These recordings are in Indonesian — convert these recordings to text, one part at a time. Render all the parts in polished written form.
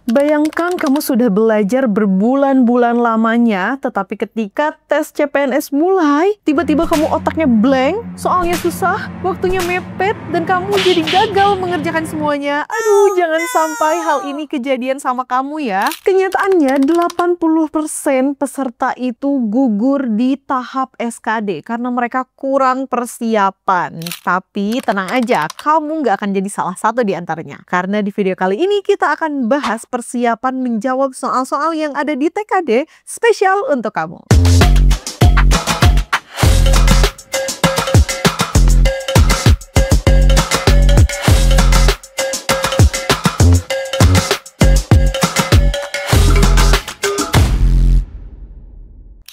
Bayangkan kamu sudah belajar berbulan-bulan lamanya, tetapi ketika tes CPNS mulai, tiba-tiba kamu otaknya blank, soalnya susah, waktunya mepet, dan kamu jadi gagal mengerjakan semuanya. Aduh, jangan sampai hal ini kejadian sama kamu ya. Kenyataannya 80% peserta itu gugur di tahap SKD karena mereka kurang persiapan. Tapi tenang aja, kamu nggak akan jadi salah satu di antaranya. Karena di video kali ini kita akan bahas persiapan menjawab soal-soal yang ada di TKD spesial untuk kamu.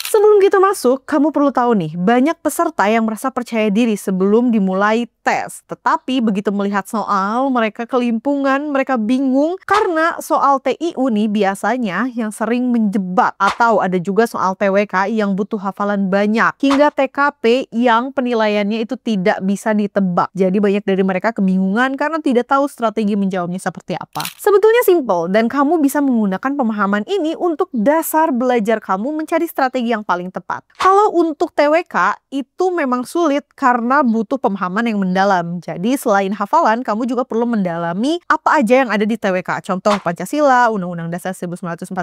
Sebelum kita masuk, kamu perlu tahu nih, banyak peserta yang merasa percaya diri sebelum dimulai tes. Tetapi begitu melihat soal, mereka kelimpungan, mereka bingung karena soal TIU nih biasanya yang sering menjebak. Atau ada juga soal TWK yang butuh hafalan banyak. Hingga TKP yang penilaiannya itu tidak bisa ditebak. Jadi banyak dari mereka kebingungan karena tidak tahu strategi menjawabnya seperti apa. Sebetulnya simple dan kamu bisa menggunakan pemahaman ini untuk dasar belajar kamu mencari strategi yang paling tepat. Kalau untuk TWK itu memang sulit karena butuh pemahaman yang mendalam. Jadi selain hafalan, kamu juga perlu mendalami apa aja yang ada di TWK. Contoh Pancasila, Undang-Undang Dasar 1945,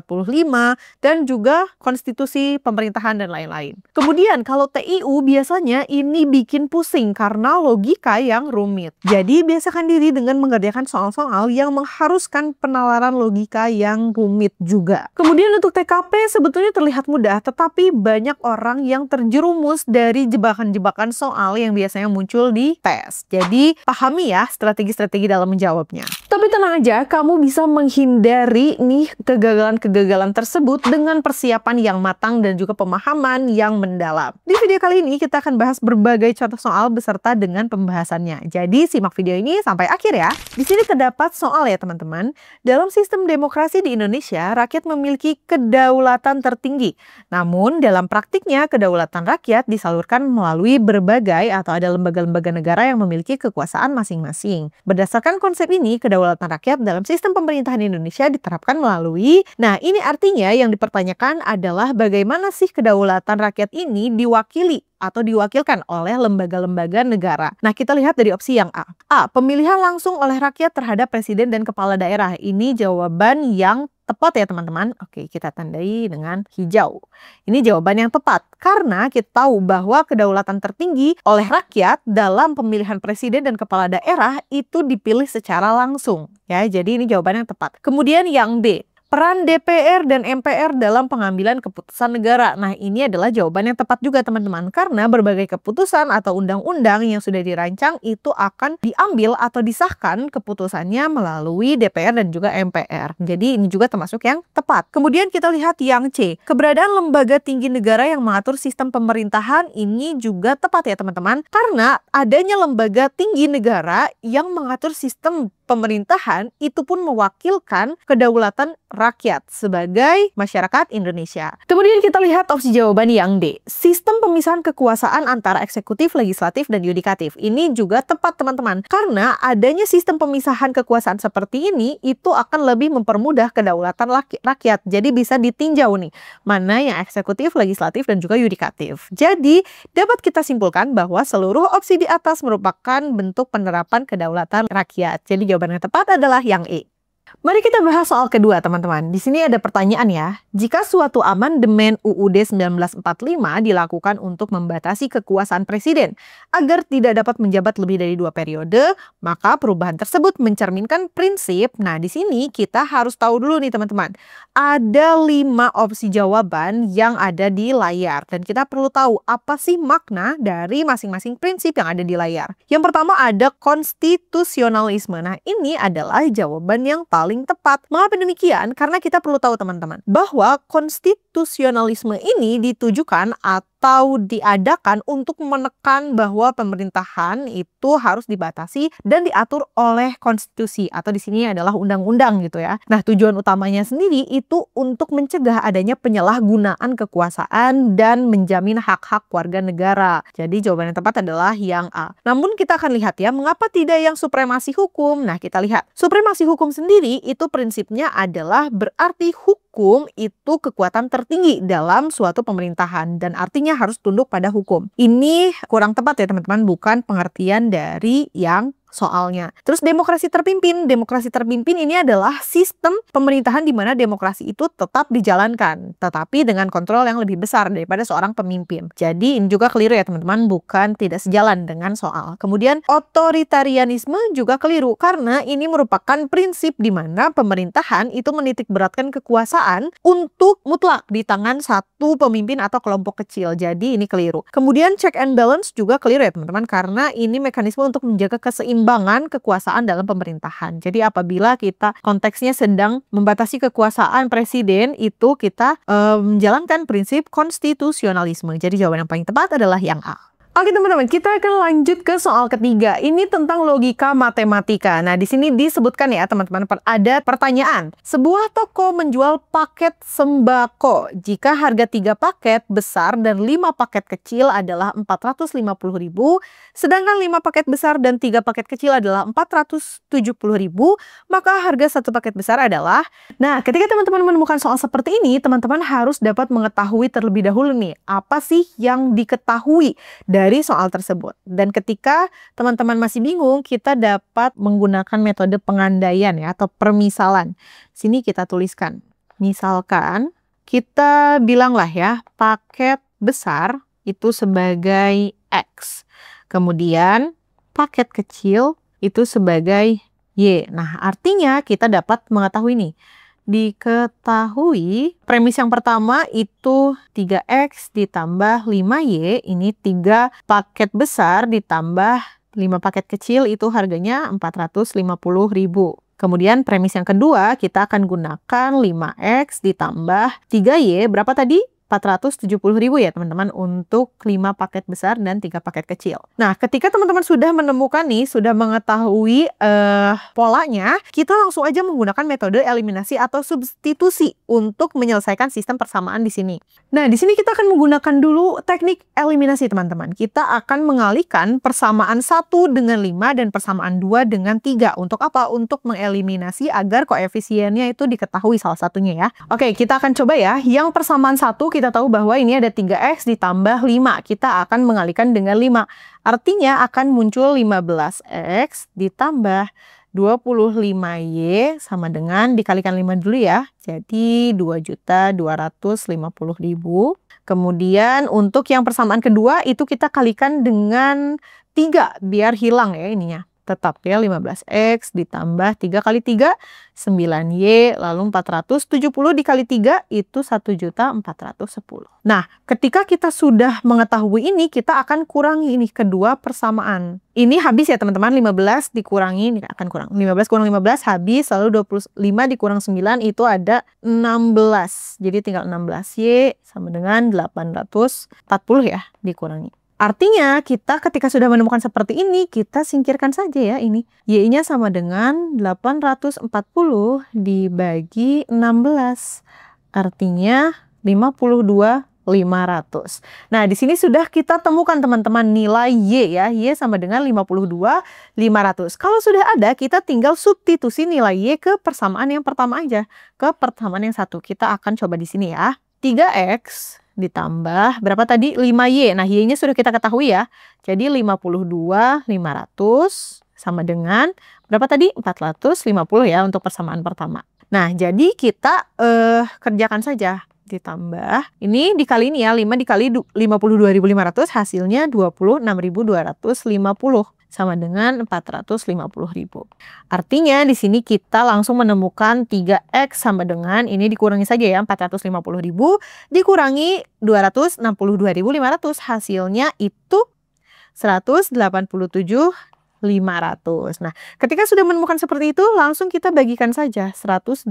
dan juga konstitusi pemerintahan dan lain-lain. Kemudian kalau TIU biasanya ini bikin pusing karena logika yang rumit. Jadi biasakan diri dengan mengerjakan soal-soal yang mengharuskan penalaran logika yang rumit juga. Kemudian untuk TKP sebetulnya terlihat mudah, tetapi banyak orang yang terjerumus dari jebakan-jebakan soal yang biasanya muncul di tes. Jadi pahami ya strategi-strategi dalam menjawabnya. Tapi tenang aja, kamu bisa menghindari nih kegagalan-kegagalan tersebut dengan persiapan yang matang dan juga pemahaman yang mendalam. Di video kali ini kita akan bahas berbagai contoh soal beserta dengan pembahasannya. Jadi simak video ini sampai akhir ya. Di sini terdapat soal ya teman-teman. Dalam sistem demokrasi di Indonesia, rakyat memiliki kedaulatan tertinggi. Namun dalam praktiknya kedaulatan rakyat disalurkan melalui berbagai atau ada lembaga-lembaga negara yang memiliki kekuasaan masing-masing. Berdasarkan konsep ini, kedaulatan rakyat dalam sistem pemerintahan Indonesia diterapkan melalui, nah ini artinya yang dipertanyakan adalah bagaimana sih kedaulatan rakyat ini diwakili atau diwakilkan oleh lembaga-lembaga negara. Nah, kita lihat dari opsi yang A. A. Pemilihan langsung oleh rakyat terhadap presiden dan kepala daerah. Ini jawaban yang tepat ya teman-teman. Oke, kita tandai dengan hijau. Ini jawaban yang tepat karena kita tahu bahwa kedaulatan tertinggi oleh rakyat dalam pemilihan presiden dan kepala daerah itu dipilih secara langsung. Ya, jadi ini jawaban yang tepat. Kemudian yang B. Peran DPR dan MPR dalam pengambilan keputusan negara. Nah, ini adalah jawaban yang tepat juga teman-teman. Karena berbagai keputusan atau undang-undang yang sudah dirancang itu akan diambil atau disahkan keputusannya melalui DPR dan juga MPR. Jadi ini juga termasuk yang tepat. Kemudian kita lihat yang C. Keberadaan lembaga tinggi negara yang mengatur sistem pemerintahan ini juga tepat ya teman-teman. Karena adanya lembaga tinggi negara yang mengatur sistem pemerintahan itu pun mewakilkan kedaulatan rakyat sebagai masyarakat Indonesia. Kemudian kita lihat opsi jawaban yang D. Sistem pemisahan kekuasaan antara eksekutif, legislatif, dan yudikatif. Ini juga tepat teman-teman. Karena adanya sistem pemisahan kekuasaan seperti ini itu akan lebih mempermudah kedaulatan rakyat. Jadi bisa ditinjau nih mana yang eksekutif, legislatif, dan juga yudikatif. Jadi dapat kita simpulkan bahwa seluruh opsi di atas merupakan bentuk penerapan kedaulatan rakyat. Jadi jawaban yang tepat adalah yang E. Mari kita bahas soal kedua teman-teman. Di sini ada pertanyaan ya. Jika suatu amandemen UUD 1945 dilakukan untuk membatasi kekuasaan presiden agar tidak dapat menjabat lebih dari 2 periode, maka perubahan tersebut mencerminkan prinsip. Nah, di sini kita harus tahu dulu nih teman-teman. Ada 5 opsi jawaban yang ada di layar dan kita perlu tahu apa sih makna dari masing-masing prinsip yang ada di layar. Yang pertama ada konstitusionalisme. Nah, ini adalah jawaban yang paling tepat. Mengapa demikian? Karena kita perlu tahu teman-teman bahwa konstitusionalisme ini ditujukan atau atau diadakan untuk menekan bahwa pemerintahan itu harus dibatasi dan diatur oleh konstitusi atau di sini adalah undang-undang gitu ya. Nah, tujuan utamanya sendiri itu untuk mencegah adanya penyalahgunaan kekuasaan dan menjamin hak-hak warga negara. Jadi jawaban yang tepat adalah yang A. Namun kita akan lihat ya, mengapa tidak yang supremasi hukum? Nah, kita lihat. Supremasi hukum sendiri itu prinsipnya adalah berarti hukum itu kekuatan tertinggi dalam suatu pemerintahan dan artinya harus tunduk pada hukum. Ini kurang tepat ya teman-teman, bukan pengertian dari yang soalnya. Terus demokrasi terpimpin. Demokrasi terpimpin ini adalah sistem pemerintahan di mana demokrasi itu tetap dijalankan, tetapi dengan kontrol yang lebih besar daripada seorang pemimpin. Jadi ini juga keliru ya teman-teman, bukan tidak sejalan dengan soal. Kemudian otoritarianisme juga keliru karena ini merupakan prinsip di mana pemerintahan itu menitikberatkan kekuasaan untuk mutlak di tangan satu pemimpin atau kelompok kecil. Jadi ini keliru. Kemudian check and balance juga keliru ya teman-teman, karena ini mekanisme untuk menjaga keseimbangan kekuasaan dalam pemerintahan. Jadi apabila kita konteksnya sedang membatasi kekuasaan presiden, itu kita menjalankan prinsip konstitusionalisme. Jadi jawaban yang paling tepat adalah yang A. Oke teman-teman, kita akan lanjut ke soal ketiga. Ini tentang logika matematika. Nah, di sini disebutkan ya teman-teman, ada pertanyaan. Sebuah toko menjual paket sembako. Jika harga 3 paket besar dan 5 paket kecil adalah 450.000, sedangkan 5 paket besar dan 3 paket kecil adalah 470.000, maka harga 1 paket besar adalah... Nah, ketika teman-teman menemukan soal seperti ini, teman-teman harus dapat mengetahui terlebih dahulu nih, apa sih yang diketahui dari soal tersebut. Dan ketika teman-teman masih bingung, kita dapat menggunakan metode pengandaian ya, atau permisalan. Sini kita tuliskan. Misalkan kita bilanglah ya, paket besar itu sebagai X. Kemudian paket kecil itu sebagai Y. Nah, artinya kita dapat mengetahui nih. Diketahui premis yang pertama itu 3X ditambah 5Y, ini 3 paket besar ditambah 5 paket kecil itu harganya 450.000. Kemudian premis yang kedua kita akan gunakan 5X ditambah 3Y, berapa tadi? 470.000 ya teman-teman untuk 5 paket besar dan 3 paket kecil. Nah, ketika teman-teman sudah menemukan nih, sudah mengetahui polanya, kita langsung aja menggunakan metode eliminasi atau substitusi untuk menyelesaikan sistem persamaan di sini. Nah, di sini kita akan menggunakan dulu teknik eliminasi teman-teman. Kita akan mengalihkan persamaan 1 dengan 5 dan persamaan 2 dengan 3. Untuk apa? Untuk mengeliminasi agar koefisiennya itu diketahui salah satunya ya. Oke, kita akan coba ya. Yang persamaan 1 kita tahu bahwa ini ada 3X ditambah 5. Kita akan mengalihkan dengan 5. Artinya akan muncul 15X ditambah 25Y sama dengan dikalikan 5 dulu ya. Jadi 2.250.000. Kemudian untuk yang persamaan kedua itu kita kalikan dengan 3 biar hilang ya ininya. Tetap ya 15X ditambah 3 kali 3 9Y lalu 470 dikali 3 itu 1.410. Nah, ketika kita sudah mengetahui ini, kita akan kurangi ini kedua persamaan. Ini habis ya teman-teman, 15 dikurangi ini akan kurang. 15 kurang 15 habis, lalu 25 dikurang 9 itu ada 16. Jadi tinggal 16Y sama dengan 840 ya dikurangi. Artinya kita ketika sudah menemukan seperti ini, kita singkirkan saja ya ini. Y-nya sama dengan 840 dibagi 16. Artinya 52.500. Nah, di sini sudah kita temukan teman-teman nilai Y ya. Y sama dengan 52.500. Kalau sudah ada, kita tinggal substitusi nilai Y ke persamaan yang pertama aja. Ke persamaan yang satu. Kita akan coba di sini ya. 3X ditambah berapa tadi? 5Y. Nah, Y-nya sudah kita ketahui ya. Jadi 52.500 sama dengan berapa tadi? 450 ya untuk persamaan pertama. Nah, jadi kita kerjakan saja. Ditambah, ini dikali ini ya, 5 dikali 52.500 hasilnya 26.250 sama dengan 450.000. Artinya di sini kita langsung menemukan 3X sama dengan ini dikurangi saja ya 450.000 dikurangi 262.500 hasilnya itu 187.000 Nah, ketika sudah menemukan seperti itu, langsung kita bagikan saja 187.500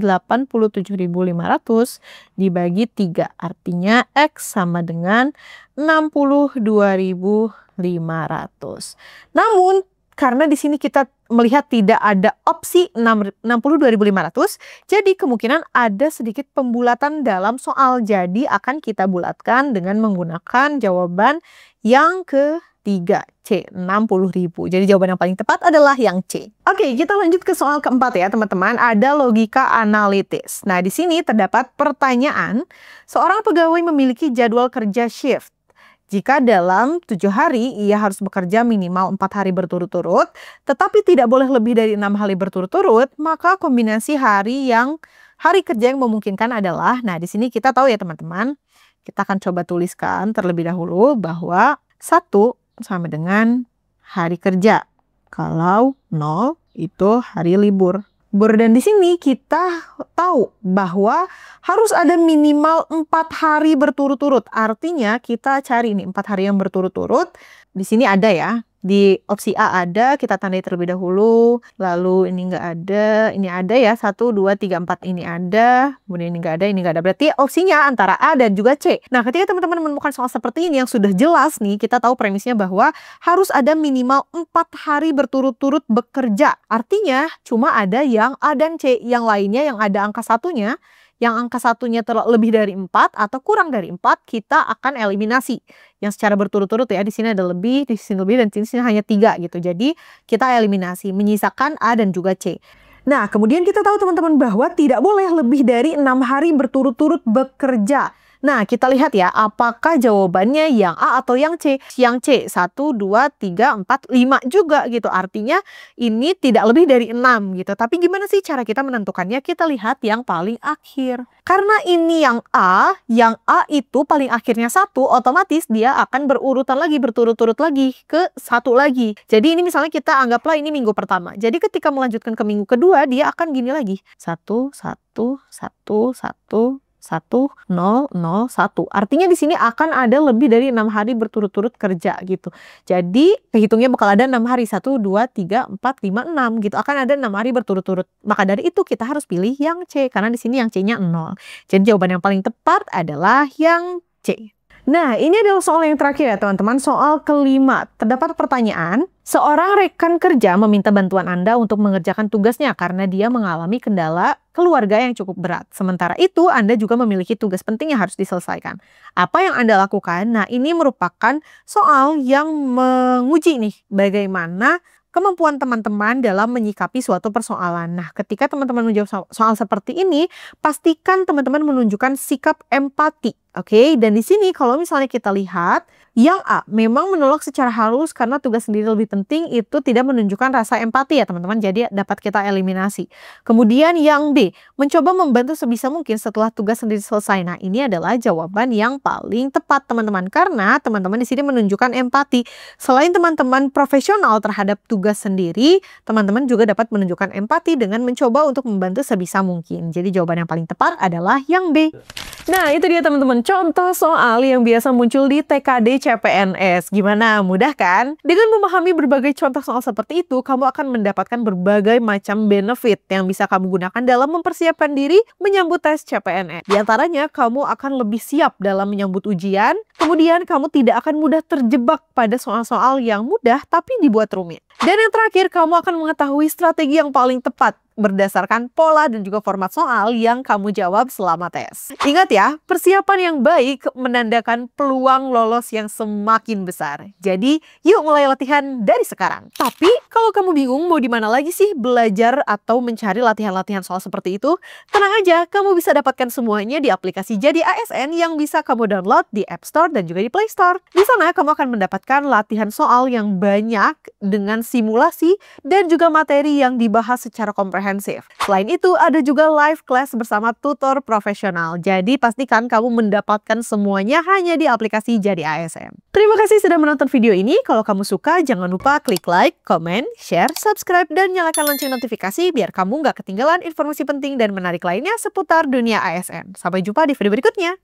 dibagi 3. Artinya X sama dengan 62.500. Namun, karena di sini kita melihat tidak ada opsi 62.500, jadi kemungkinan ada sedikit pembulatan dalam soal. Jadi akan kita bulatkan dengan menggunakan jawaban yang ketiga, C, 60.000. Jadi jawaban yang paling tepat adalah yang C. Oke, kita lanjut ke soal keempat ya teman-teman. Ada logika analitis. Nah, di sini terdapat pertanyaan, seorang pegawai memiliki jadwal kerja shift. Jika dalam 7 hari ia harus bekerja minimal 4 hari berturut-turut, tetapi tidak boleh lebih dari 6 hari berturut-turut, maka kombinasi hari kerja yang memungkinkan adalah, nah di sini kita tahu ya teman-teman, kita akan coba tuliskan terlebih dahulu bahwa 1 sama dengan hari kerja. Kalau 0 itu hari libur. Dan di sini kita tahu bahwa harus ada minimal 4 hari berturut-turut. Artinya kita cari nih 4 hari yang berturut-turut. Di sini ada ya. Di opsi A ada, kita tandai terlebih dahulu. Lalu ini nggak ada, ini ada ya. 1, 2, 3, 4 ini ada. Kemudian ini nggak ada, ini nggak ada. Berarti opsinya antara A dan juga C. Nah, ketika teman-teman menemukan soal seperti ini yang sudah jelas nih, kita tahu premisnya bahwa harus ada minimal 4 hari berturut-turut bekerja. Artinya cuma ada yang A dan C. Yang lainnya yang ada angka satunya, yang angka satunya lebih dari 4 atau kurang dari 4, kita akan eliminasi. Yang secara berturut-turut ya, di sini ada lebih, di sini lebih, dan di sini hanya 3 gitu. Jadi kita eliminasi, menyisakan A dan juga C. Nah, kemudian kita tahu teman-teman bahwa tidak boleh lebih dari 6 hari berturut-turut bekerja. Nah, kita lihat ya, apakah jawabannya yang A atau yang C? Yang C, 1, 2, 3, 4, 5 juga gitu. Artinya ini tidak lebih dari 6 gitu. Tapi gimana sih cara kita menentukannya? Kita lihat yang paling akhir. Karena ini yang A itu paling akhirnya 1, otomatis dia akan berurutan lagi, berturut-turut lagi ke 1 lagi. Jadi ini misalnya kita anggaplah ini minggu pertama. Jadi ketika melanjutkan ke minggu kedua, dia akan gini lagi. 1, 1, 1, 1, 1, 0, 0, 1. Artinya di sini akan ada lebih dari 6 hari berturut-turut kerja gitu. Jadi kehitungnya bakal ada 6 hari. 1, 2, 3, 4, 5, 6 gitu. Akan ada 6 hari berturut-turut. Maka dari itu kita harus pilih yang C. Karena di sini yang C-nya 0. Jadi jawaban yang paling tepat adalah yang C. Nah, ini adalah soal yang terakhir ya teman-teman, soal kelima. Terdapat pertanyaan, seorang rekan kerja meminta bantuan Anda untuk mengerjakan tugasnya karena dia mengalami kendala keluarga yang cukup berat. Sementara itu, Anda juga memiliki tugas penting yang harus diselesaikan. Apa yang Anda lakukan? Nah, ini merupakan soal yang menguji nih, bagaimana kemampuan teman-teman dalam menyikapi suatu persoalan. Nah, ketika teman-teman menjawab soal seperti ini, pastikan teman-teman menunjukkan sikap empati. Oke, dan di sini kalau misalnya kita lihat, yang A memang menolak secara halus karena tugas sendiri lebih penting, itu tidak menunjukkan rasa empati ya teman-teman, jadi dapat kita eliminasi. Kemudian yang B, mencoba membantu sebisa mungkin setelah tugas sendiri selesai. Nah, ini adalah jawaban yang paling tepat teman-teman, karena teman-teman di sini menunjukkan empati. Selain teman-teman profesional terhadap tugas sendiri, teman-teman juga dapat menunjukkan empati dengan mencoba untuk membantu sebisa mungkin. Jadi jawaban yang paling tepat adalah yang B. Nah, itu dia teman-teman, contoh soal yang biasa muncul di TKD CPNS. Gimana? Mudah kan? Dengan memahami berbagai contoh soal seperti itu, kamu akan mendapatkan berbagai macam benefit yang bisa kamu gunakan dalam mempersiapkan diri menyambut tes CPNS. Di antaranya, kamu akan lebih siap dalam menyambut ujian, kemudian kamu tidak akan mudah terjebak pada soal-soal yang mudah tapi dibuat rumit. Dan yang terakhir, kamu akan mengetahui strategi yang paling tepat berdasarkan pola dan juga format soal yang kamu jawab selama tes. Ingat ya, persiapan yang baik menandakan peluang lolos yang semakin besar. Jadi, yuk mulai latihan dari sekarang. Tapi, kalau kamu bingung mau di mana lagi sih belajar atau mencari latihan-latihan soal seperti itu, tenang aja, kamu bisa dapatkan semuanya di aplikasi Jadi ASN yang bisa kamu download di App Store dan juga di Play Store. Di sana, kamu akan mendapatkan latihan soal yang banyak dengan simulasi dan juga materi yang dibahas secara komprehensif. Selain itu, ada juga live class bersama tutor profesional. Jadi, pastikan kamu mendapatkan semuanya hanya di aplikasi Jadi ASN. Terima kasih sudah menonton video ini. Kalau kamu suka, jangan lupa klik like, comment, share, subscribe, dan nyalakan lonceng notifikasi biar kamu nggak ketinggalan informasi penting dan menarik lainnya seputar dunia ASN. Sampai jumpa di video berikutnya.